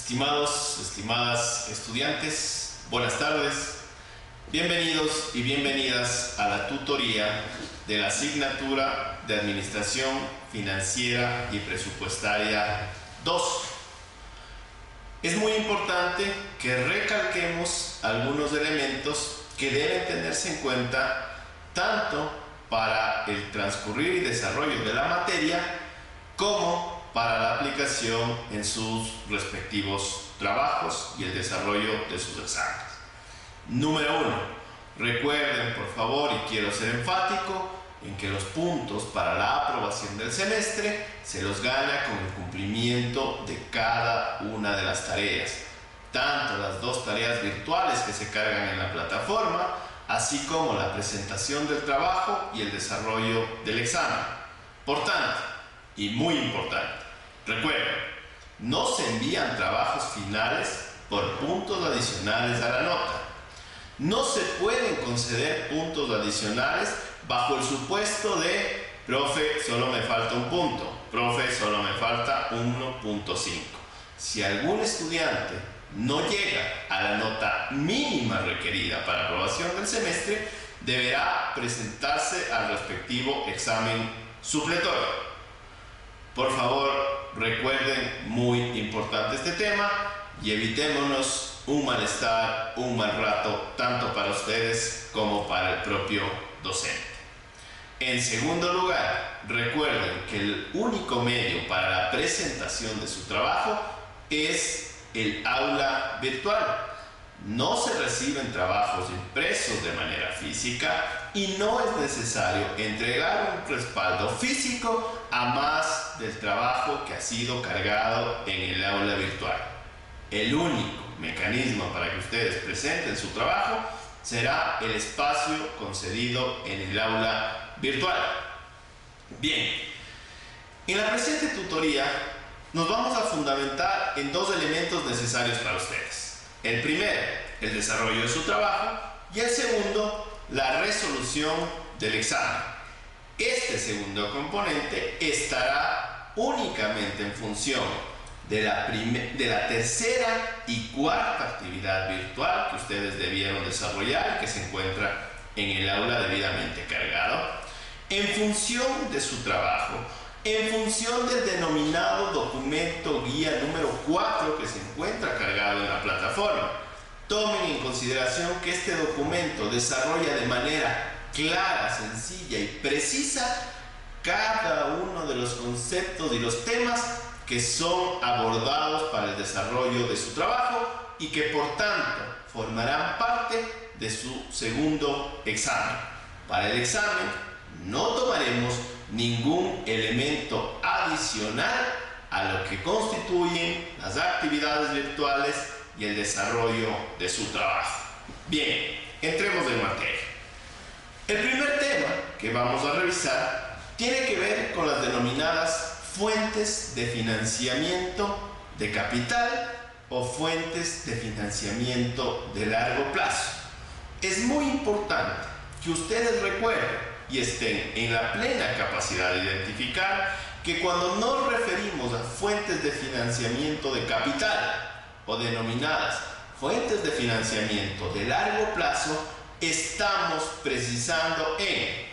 Estimados, estimadas estudiantes, buenas tardes. Bienvenidos y bienvenidas a la tutoría de la asignatura de Administración Financiera y Presupuestaria 2. Es muy importante que recalquemos algunos elementos que deben tenerse en cuenta tanto para el transcurrir y desarrollo de la materia como para la aplicación en sus respectivos trabajos y el desarrollo de sus exámenes. Número 1. Recuerden, por favor, y quiero ser enfático, en que los puntos para la aprobación del semestre se los gana con el cumplimiento de cada una de las tareas, tanto las 2 tareas virtuales que se cargan en la plataforma, así como la presentación del trabajo y el desarrollo del examen. Por tanto, y muy importante, recuerden, no se envían trabajos finales por puntos adicionales a la nota. No se pueden conceder puntos adicionales bajo el supuesto de profe, solo me falta un punto, profe, solo me falta 1.5. Si algún estudiante no llega a la nota mínima requerida para aprobación del semestre, deberá presentarse al respectivo examen supletorio. Por favor, recuerden, muy importante este tema, y evitémonos un malestar, un mal rato, tanto para ustedes como para el propio docente. En segundo lugar, recuerden que el único medio para la presentación de su trabajo es el aula virtual. No se reciben trabajos impresos de manera física y no es necesario entregar un respaldo físico a más del trabajo que ha sido cargado en el aula virtual. El único mecanismo para que ustedes presenten su trabajo será el espacio concedido en el aula virtual. Bien, en la presente tutoría nos vamos a fundamentar en 2 elementos necesarios para ustedes. El primero, el desarrollo de su trabajo, y el segundo, la resolución del examen. Este segundo componente estará únicamente en función de la tercera y cuarta actividad virtual que ustedes debieron desarrollar y que se encuentra en el aula debidamente cargado, en función de su trabajo, en función del denominado documento guía número 4 que se encuentra cargado en la plataforma. Tomen en consideración que este documento desarrolla de manera clara, sencilla y precisa cada uno de los conceptos y los temas que son abordados para el desarrollo de su trabajo y que por tanto formarán parte de su segundo examen. Para el examen no tomaremos ningún elemento adicional a lo que constituyen las actividades virtuales y el desarrollo de su trabajo. Bien, entremos en materia. El primer tema que vamos a revisar tiene que ver con las denominadas fuentes de financiamiento de capital o fuentes de financiamiento de largo plazo. Es muy importante que ustedes recuerden y estén en la plena capacidad de identificar que cuando nos referimos a fuentes de financiamiento de capital o denominadas fuentes de financiamiento de largo plazo, estamos precisando en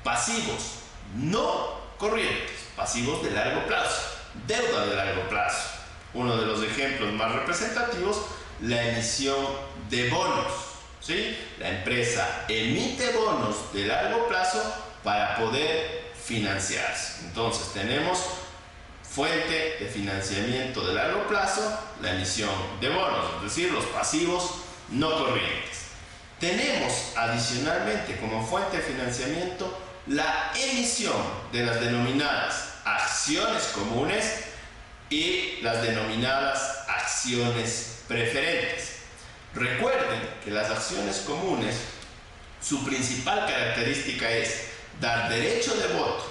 pasivos no corrientes, pasivos de largo plazo, deuda de largo plazo. Uno de los ejemplos más representativos, la emisión de bonos. ¿Sí? La empresa emite bonos de largo plazo para poder financiarse. Entonces tenemos fuente de financiamiento de largo plazo, la emisión de bonos, es decir, los pasivos no corrientes. Tenemos adicionalmente como fuente de financiamiento la emisión de las denominadas acciones comunes y las denominadas acciones preferentes. Recuerden que las acciones comunes, su principal característica es dar derecho de voto,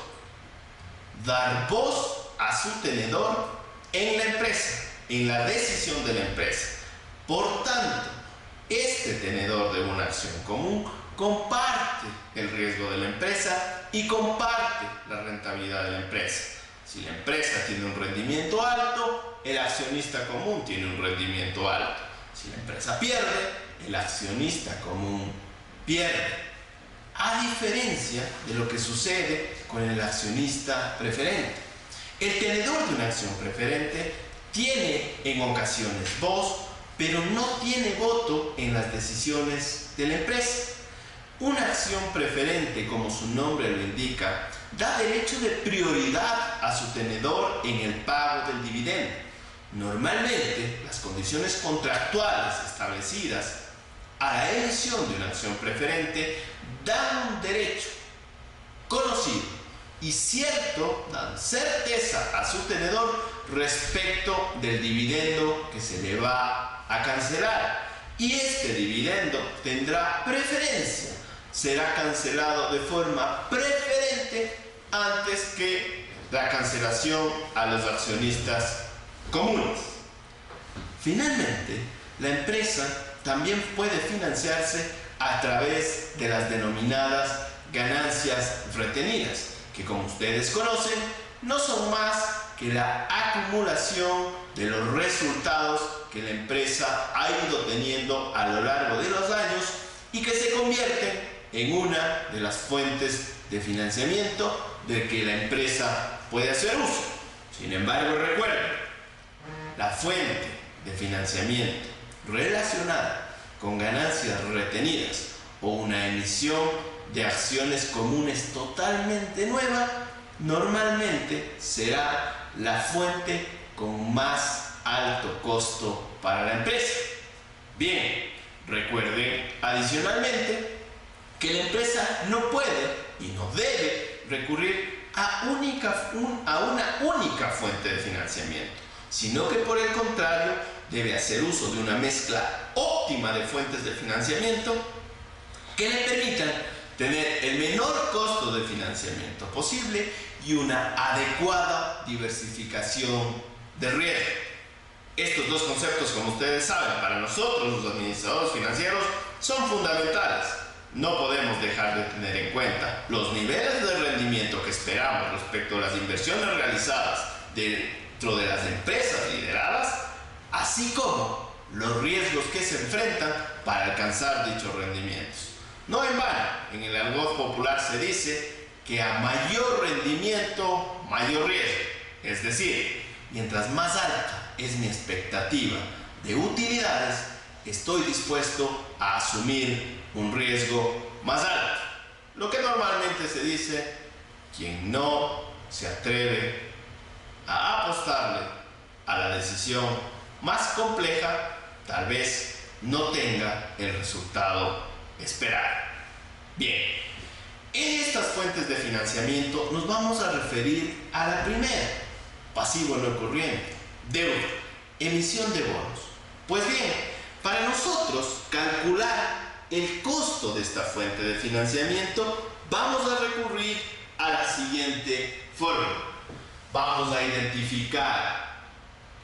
dar voz a su tenedor en la empresa, en la decisión de la empresa. Por tanto, este tenedor de una acción común comparte el riesgo de la empresa y comparte la rentabilidad de la empresa. Si la empresa tiene un rendimiento alto, el accionista común tiene un rendimiento alto. Si la empresa pierde, el accionista común pierde. A diferencia de lo que sucede con el accionista preferente. El tenedor de una acción preferente tiene en ocasiones voz, pero no tiene voto en las decisiones de la empresa. Una acción preferente, como su nombre lo indica, da derecho de prioridad a su tenedor en el pago del dividendo. Normalmente, las condiciones contractuales establecidas a la emisión de una acción preferente dan un derecho conocido y cierto, dan certeza a su tenedor respecto del dividendo que se le va a cancelar. Y este dividendo tendrá preferencia, será cancelado de forma preferente antes que la cancelación a los accionistas comunes. Finalmente, la empresa también puede financiarse a través de las denominadas ganancias retenidas, que como ustedes conocen, no son más que la acumulación de los resultados que la empresa ha ido teniendo a lo largo de los años y que se convierten en una de las fuentes de financiamiento de que la empresa puede hacer uso. Sin embargo, recuerden, la fuente de financiamiento relacionada con ganancias retenidas o una emisión de acciones comunes totalmente nueva, normalmente será la fuente con más alto costo para la empresa. Bien, recuerden adicionalmente que la empresa no puede y no debe recurrir a una única fuente de financiamiento, sino que por el contrario debe hacer uso de una mezcla óptima de fuentes de financiamiento que le permitan tener el menor costo de financiamiento posible y una adecuada diversificación de riesgo. Estos dos conceptos, como ustedes saben, para nosotros los administradores financieros son fundamentales. No podemos dejar de tener en cuenta los niveles de rendimiento que esperamos respecto a las inversiones realizadas dentro de las empresas lideradas, así como los riesgos que se enfrentan para alcanzar dichos rendimientos. No en vano, en el argot popular se dice que a mayor rendimiento, mayor riesgo. Es decir, mientras más alta es mi expectativa de utilidades, estoy dispuesto a asumir un riesgo más alto. Lo que normalmente se dice, quien no se atreve a apostarle a la decisión más compleja, tal vez no tenga el resultado esperado. Bien, en estas fuentes de financiamiento nos vamos a referir a la primera, pasivo no corriente, deuda, emisión de bonos. Pues bien, para nosotros calcular el costo de esta fuente de financiamiento, vamos a recurrir a la siguiente fórmula. Vamos a identificar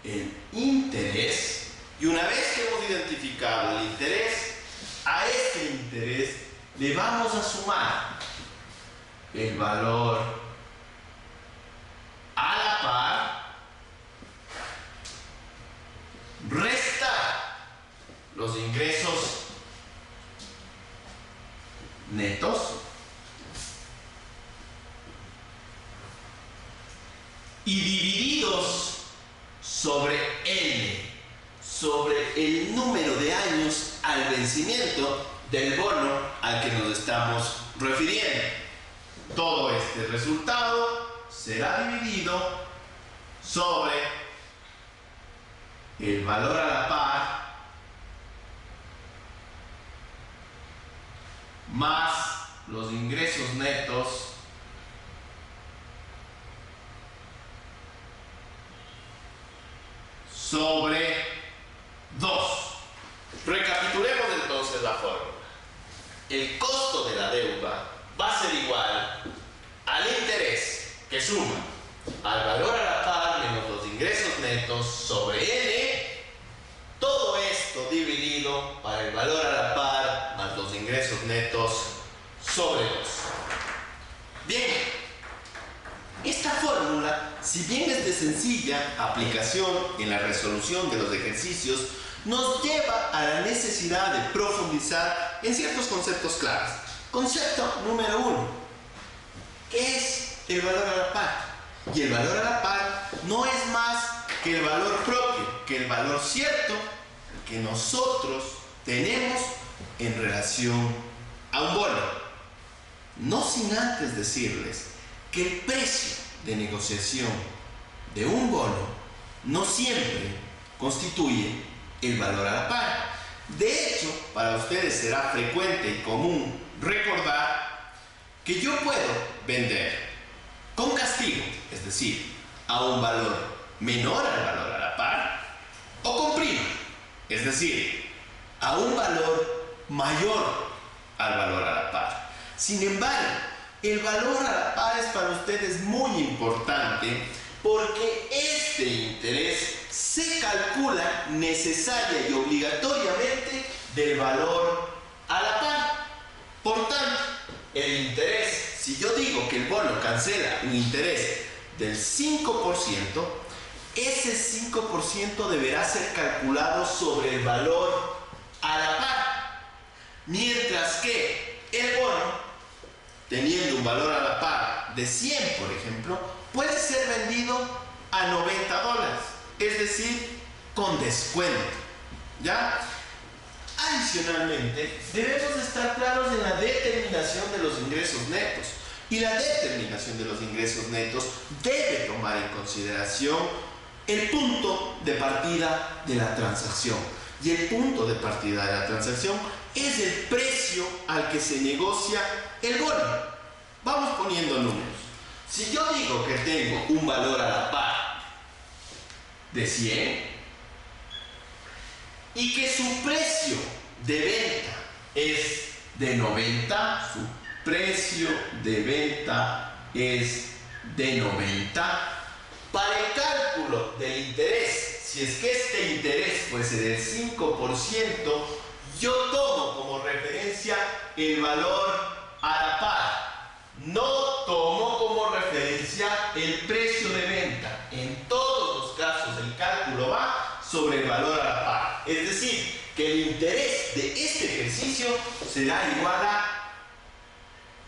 el interés y una vez que hemos identificado el interés, a este interés le vamos a sumar el valor a la par, restar los ingresos netos y divididos sobre el número de años al vencimiento del bono al que nos estamos refiriendo. Todo este resultado será dividido sobre el valor a la par más los ingresos netos sobre 2. Recapitulemos entonces la fórmula. El costo de la deuda va a ser igual al interés que suma al valor a la par menos los ingresos netos sobre N, todo esto dividido para el valor a la par más los ingresos netos sobre 2. Bien, Esta fórmula, si bien es de sencilla aplicación en la resolución de los ejercicios, nos lleva a la necesidad de profundizar en ciertos conceptos claves. Concepto número 1. ¿Qué es el valor a la par? Y el valor a la par no es más que el valor propio, que el valor cierto que nosotros tenemos en relación a un bono. No sin antes decirles que el precio de negociación de un bono no siempre constituye el valor a la par. De hecho, para ustedes será frecuente y común recordar que yo puedo vender con castigo, es decir, a un valor menor al valor a la par, o con prima, es decir, a un valor mayor al valor a la par. Sin embargo, el valor a la par es para ustedes muy importante porque este interés se calcula necesaria y obligatoriamente del valor a la par. Por tanto, el interés, si yo digo que el bono cancela un interés del 5%, ese 5% deberá ser calculado sobre el valor a la par. Mientras que el bono, teniendo un valor a la par de 100, por ejemplo, puede ser vendido a $90, es decir, con descuento. ¿Ya? Adicionalmente, debemos estar claros en la determinación de los ingresos netos. Y la determinación de los ingresos netos debe tomar en consideración el punto de partida de la transacción. Y el punto de partida de la transacción es el precio al que se negocia el bono. Vamos poniendo números. Si yo digo que tengo un valor a la par de 100 y que su precio de venta es de 90, su precio de venta es de 90, para el cálculo del interés, si es que este interés fuese del 5%, yo tomo como referencia el valor a la par. No tomo como referencia el precio de venta. En todos los casos el cálculo va sobre el valor a la par. Es decir, que el interés de este ejercicio será igual a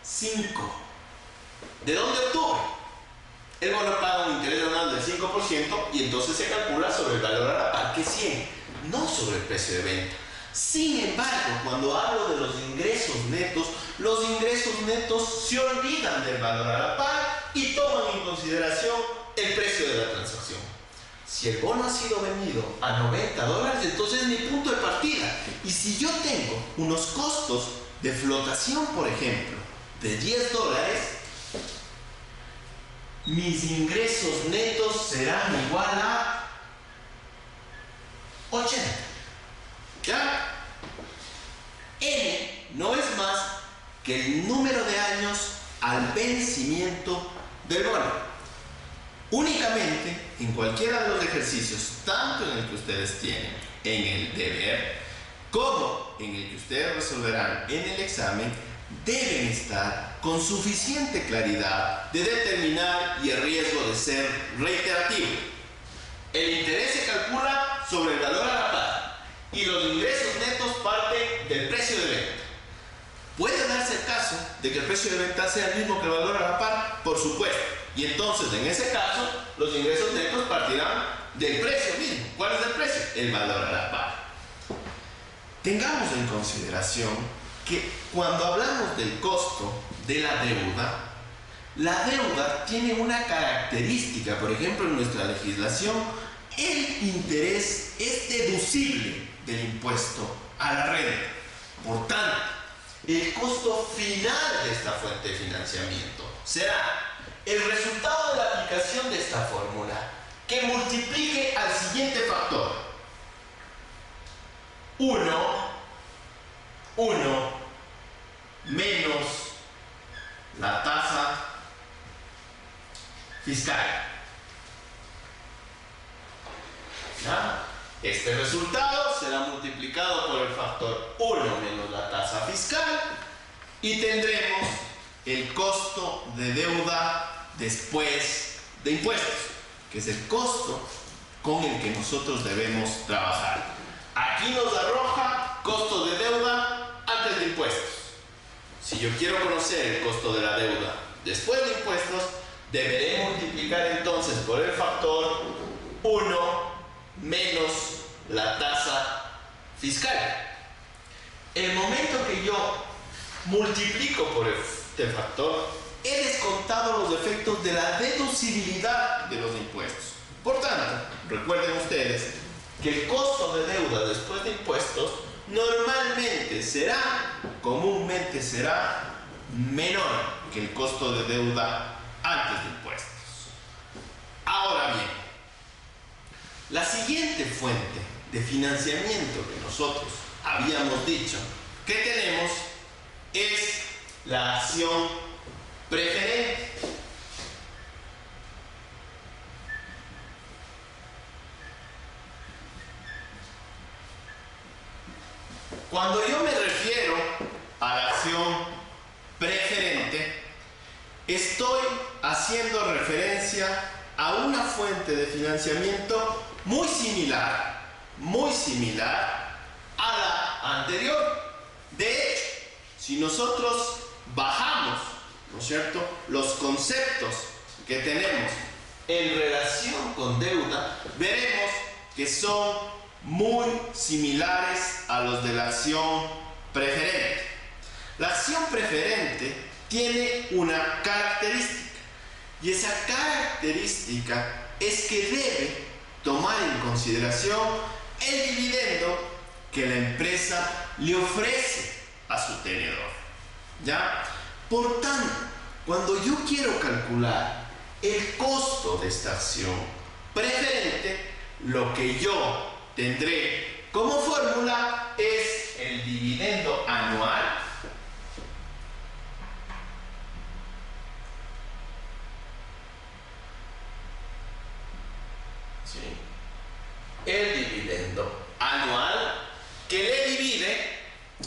5. ¿De dónde obtuve? El bono paga un interés anual del 5% y entonces se calcula sobre el valor a la par, que es 100, no sobre el precio de venta. Sin embargo, cuando hablo de los ingresos netos se olvidan del valor a la par y toman en consideración el precio de la transacción. Si el bono ha sido vendido a $90, entonces es mi punto de partida. Y si yo tengo unos costos de flotación, por ejemplo, de $10, mis ingresos netos serán igual a 80. ¿Ya? N no es más que el número de años al vencimiento del bono. Únicamente en cualquiera de los ejercicios, tanto en el que ustedes tienen en el deber como en el que ustedes resolverán en el examen, deben estar con suficiente claridad de determinar y el riesgo de ser reiterativo. El interés se calcula sobre el valor a la par y los ingresos netos parten del precio de venta. ¿Puede darse el caso de que el precio de venta sea el mismo que el valor a la par? Por supuesto. Y entonces, en ese caso, los ingresos netos partirán del precio mismo. ¿Cuál es el precio? El valor a la par. Tengamos en consideración que cuando hablamos del costo de la deuda tiene una característica. Por ejemplo, en nuestra legislación, el interés es deducible del impuesto a la renta. Por tanto, el costo final de esta fuente de financiamiento será el resultado de la aplicación de esta fórmula que multiplique al siguiente factor: 1 menos la tasa fiscal. ¿Ya? Este resultado será multiplicado por el factor 1 menos la tasa fiscal y tendremos el costo de deuda después de impuestos, que es el costo con el que nosotros debemos trabajar. Aquí nos arroja costo de deuda antes de impuestos. Si yo quiero conocer el costo de la deuda después de impuestos, deberé multiplicar entonces por el factor 1 menos la tasa fiscal. El momento que yo multiplico por este factor, he descontado los efectos de la deducibilidad de los impuestos. Por tanto, recuerden ustedes que el costo de deuda después de impuestos comúnmente será menor que el costo de deuda antes de impuestos. Ahora bien, la siguiente fuente de financiamiento que nosotros habíamos dicho que tenemos es la acción preferente. Cuando yo me refiero a la acción preferente, estoy haciendo referencia a una fuente de financiamiento muy similar a la anterior. De hecho, si nosotros bajamos, ¿no es cierto?, los conceptos que tenemos en relación con deuda, veremos que son muy similares a los de la acción preferente. La acción preferente tiene una característica, y esa característica es que debe tomar en consideración el dividendo que la empresa le ofrece a su tenedor. ¿Ya? Por tanto, cuando yo quiero calcular el costo de esta acción preferente, lo que yo tendré como fórmula es el dividendo anual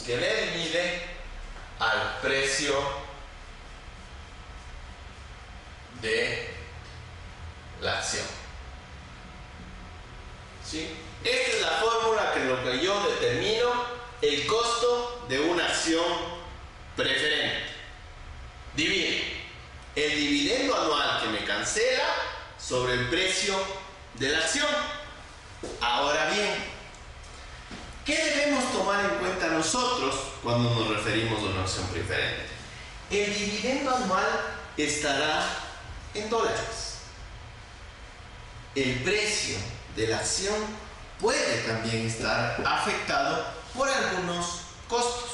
que le divide al precio de la acción. ¿Sí? Esta es la fórmula que lo que yo determino el costo de una acción preferente. Divide el dividendo anual que me cancela sobre el precio de la acción. Ahora bien, ¿qué debemos tomar en cuenta nosotros cuando nos referimos a una acción preferente? El dividendo anual estará en dólares. El precio de la acción puede también estar afectado por algunos costos.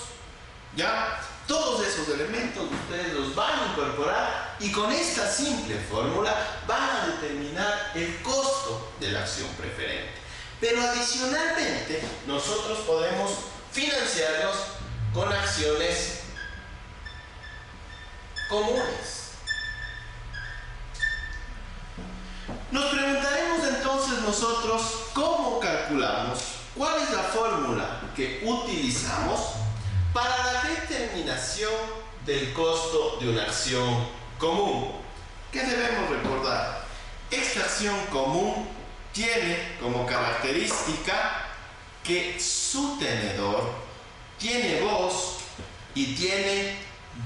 ¿Ya? Todos esos elementos ustedes los van a incorporar y con esta simple fórmula van a determinar el costo de la acción preferente. Pero adicionalmente, nosotros podemos financiarnos con acciones comunes. Nos preguntaremos entonces nosotros cómo calculamos, cuál es la fórmula que utilizamos para la determinación del costo de una acción común. ¿Qué debemos recordar? Esta acción común tiene como característica que su tenedor tiene voz y tiene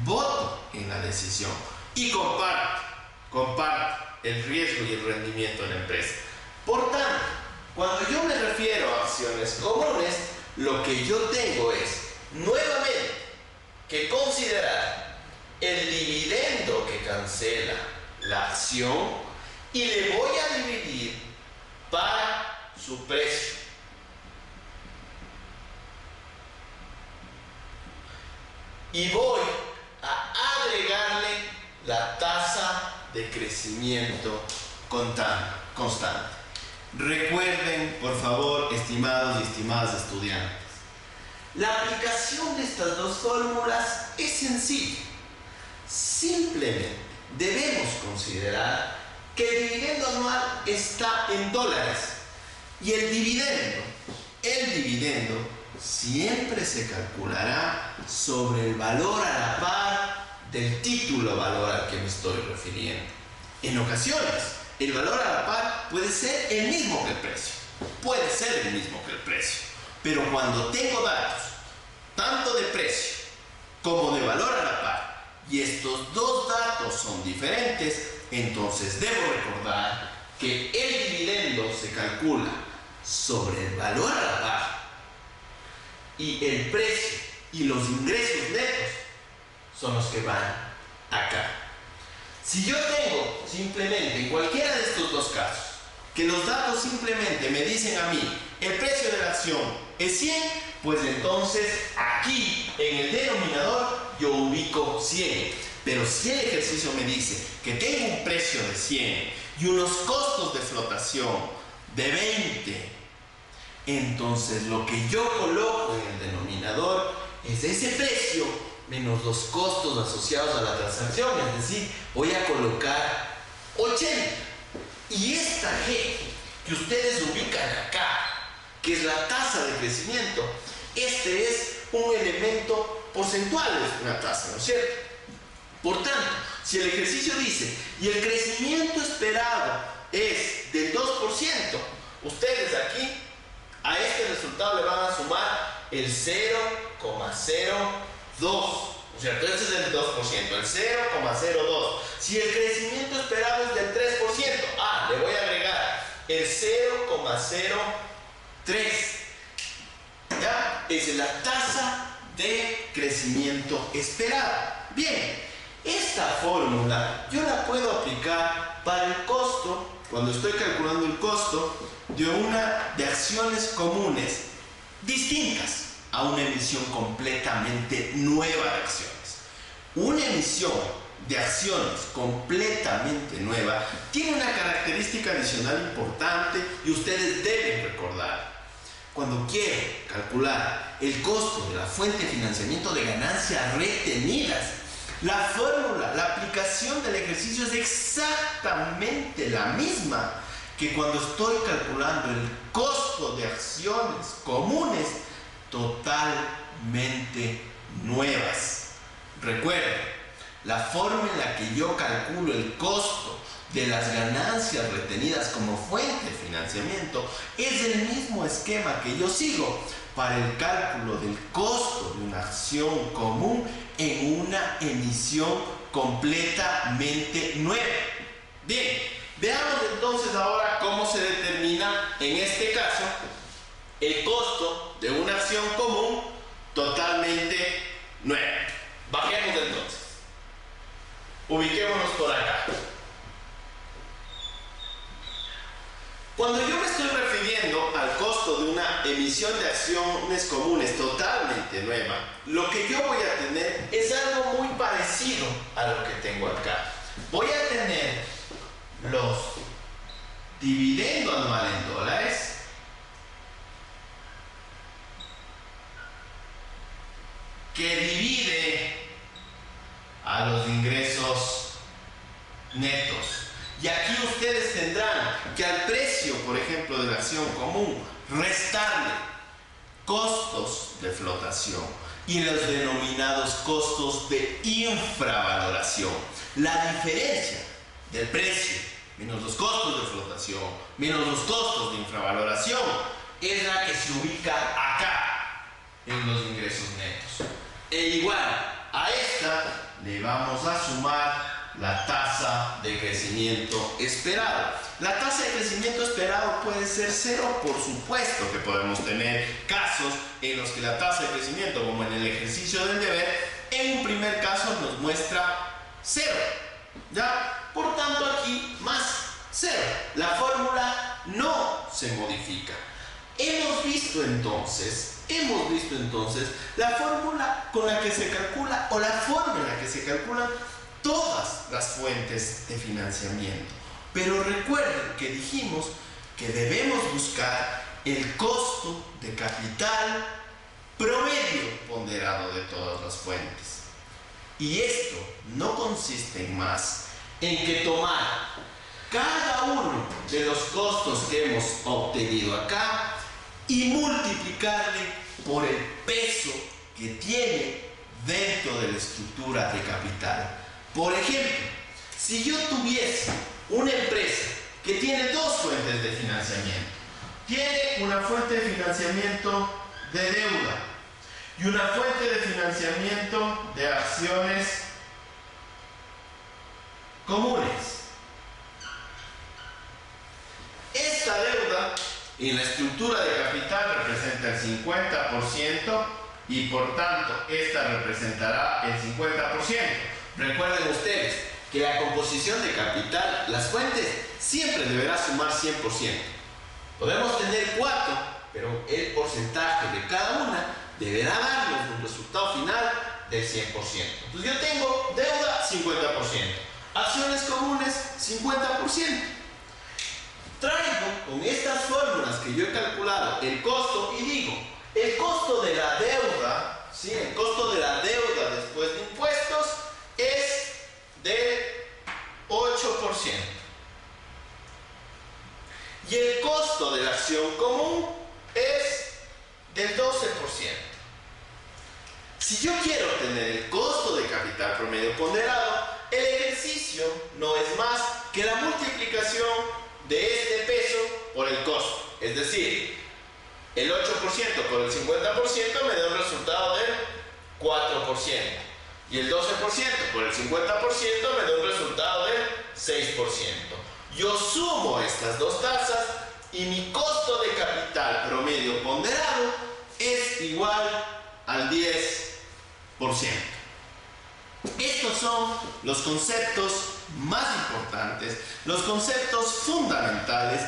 voto en la decisión y comparte el riesgo y el rendimiento de la empresa. Por tanto, cuando yo me refiero a acciones comunes, lo que yo tengo es nuevamente que considerar el dividendo que cancela la acción y le voy a dividir para su precio. Y voy a agregarle la tasa de crecimiento constante. Recuerden, por favor, estimados y estimadas estudiantes, la aplicación de estas dos fórmulas es sencilla. Simplemente debemos considerar que el dividendo anual está en dólares y el dividendo siempre se calculará sobre el valor a la par del título valor al que me estoy refiriendo. En ocasiones, el valor a la par puede ser el mismo que el precio. Puede ser el mismo que el precio. Pero cuando tengo datos, tanto de precio como de valor a la par, y estos dos datos son diferentes, entonces debo recordar que el dividendo se calcula sobre el valor a la par y el precio y los ingresos netos son los que van acá. Si yo tengo simplemente en cualquiera de estos dos casos que los datos simplemente me dicen a mí el precio de la acción es 100, pues entonces aquí en el denominador yo ubico 100. Pero si el ejercicio me dice que tengo un precio de 100 y unos costos de flotación de 20, entonces lo que yo coloco en el denominador es ese precio menos los costos asociados a la transacción, es decir, voy a colocar 80. Y esta G que ustedes ubican acá, que es la tasa de crecimiento, este es un elemento porcentual, es una tasa, ¿no es cierto? Por tanto, si el ejercicio dice, y el crecimiento esperado es del 2%, ustedes aquí a este resultado le van a sumar el 0,02%, ¿no es cierto? Ese es el 2%, el 0,02. Si el crecimiento esperado es del 3%, le voy a agregar el 0,03. ¿Ya? Es la tasa de crecimiento esperado. Bien, esta fórmula yo la puedo aplicar para el costo, cuando estoy calculando el costo de acciones comunes distintas a una emisión completamente nueva de acciones. Una emisión de acciones completamente nueva tiene una característica adicional importante y ustedes deben recordar. Cuando quiero calcular el costo de la fuente de financiamiento de ganancias retenidas, la fórmula, la aplicación del ejercicio es exactamente la misma que cuando estoy calculando el costo de acciones comunes totalmente nuevas. Recuerden, la forma en la que yo calculo el costo de las ganancias retenidas como fuente de financiamiento es el mismo esquema que yo sigo para el cálculo del costo de una acción común en una emisión completamente nueva. Bien, veamos entonces ahora cómo se determina en este caso el costo de una acción común totalmente nueva. Bajemos entonces. Ubiquémonos por acá. Cuando yo me estoy refiriendo al costo de una emisión de acciones comunes totalmente nueva, lo que yo voy a tener es algo muy parecido a lo que tengo acá. Voy a tener los dividendos anuales en dólares, que divide a los ingresos netos. Y aquí ustedes tendrán que al precio, por ejemplo, de la acción común, restarle costos de flotación y los denominados costos de infravaloración. La diferencia del precio menos los costos de flotación menos los costos de infravaloración es la que se ubica acá en los ingresos netos. E igual a esta le vamos a sumar la tasa de crecimiento esperado. La tasa de crecimiento esperado puede ser cero, por supuesto que podemos tener casos en los que la tasa de crecimiento, como en el ejercicio del deber, en un primer caso nos muestra cero, ¿ya? Por tanto aquí más cero. La fórmula no se modifica. Hemos visto entonces la fórmula con la que se calcula o la forma en la que se calculan todas las fuentes de financiamiento. Pero recuerden que dijimos que debemos buscar el costo de capital promedio ponderado de todas las fuentes. Y esto no consiste en más en que tomar cada uno de los costos que hemos obtenido acá y multiplicarle por el peso que tiene dentro de la estructura de capital. Por ejemplo, Si yo tuviese una empresa que tiene dos fuentes de financiamiento, tiene una fuente de financiamiento de deuda y una fuente de financiamiento de acciones comunes. Esta deuda en la estructura de capital representa el 50% y por tanto esta representará el 50%. Recuerden ustedes que la composición de capital, las fuentes, siempre deberá sumar 100%. Podemos tener 4, pero el porcentaje de cada una deberá darnos un resultado final del 100%. Entonces yo tengo deuda 50%, acciones comunes 50%. Traigo con estas fórmulas que yo he calculado el costo y digo, el costo de la deuda, ¿sí? El costo de la deuda después de impuestos es del 8%. Y el costo de la acción común es del 12%. Si yo quiero obtener el costo de capital promedio ponderado, el ejercicio no es más que la multiplicación de este peso por el costo. Es decir, el 8% por el 50% me da un resultado del 4%. Y el 12% por el 50% me da un resultado del 6%. Yo sumo estas dos tasas y mi costo de capital promedio ponderado es igual al 10%. Estos son los conceptos más importantes, los conceptos fundamentales,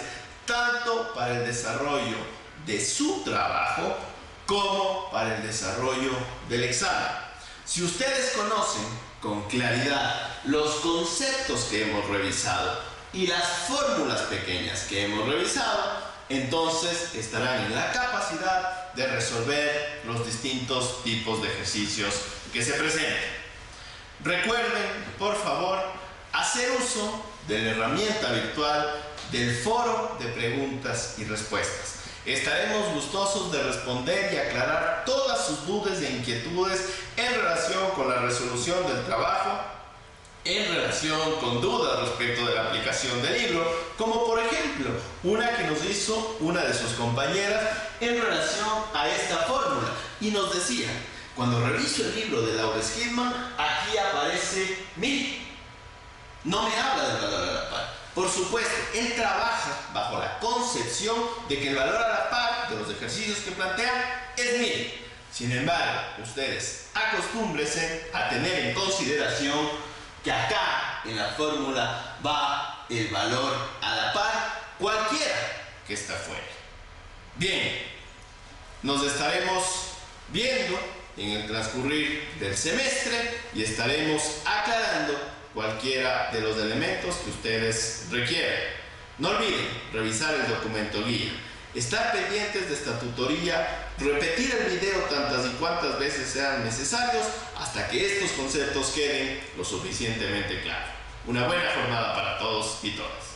tanto para el desarrollo de su trabajo como para el desarrollo del examen. Si ustedes conocen con claridad los conceptos que hemos revisado y las fórmulas pequeñas que hemos revisado, entonces estarán en la capacidad de resolver los distintos tipos de ejercicios que se presenten. Recuerden, por favor, hacer uso de la herramienta virtual del foro de preguntas y respuestas. Estaremos gustosos de responder y aclarar todas sus dudas e inquietudes en relación con la resolución del trabajo, en relación con dudas respecto de la aplicación del libro, como por ejemplo una que nos hizo una de sus compañeras en relación a esta fórmula y nos decía: cuando reviso el libro de Laura Skidman, aquí aparece 1000. No me habla del valor a la par. Por supuesto, él trabaja bajo la concepción de que el valor a la par de los ejercicios que plantean es 1000. Sin embargo, ustedes acostúmbrense a tener en consideración que acá en la fórmula va el valor a la par, cualquiera que está fuera. Bien, nos estaremos viendo en el transcurrir del semestre y estaremos aclarando cualquiera de los elementos que ustedes requieran. No olviden revisar el documento guía, estar pendientes de esta tutoría, repetir el video tantas y cuantas veces sean necesarios hasta que estos conceptos queden lo suficientemente claros. Una buena jornada para todos y todas.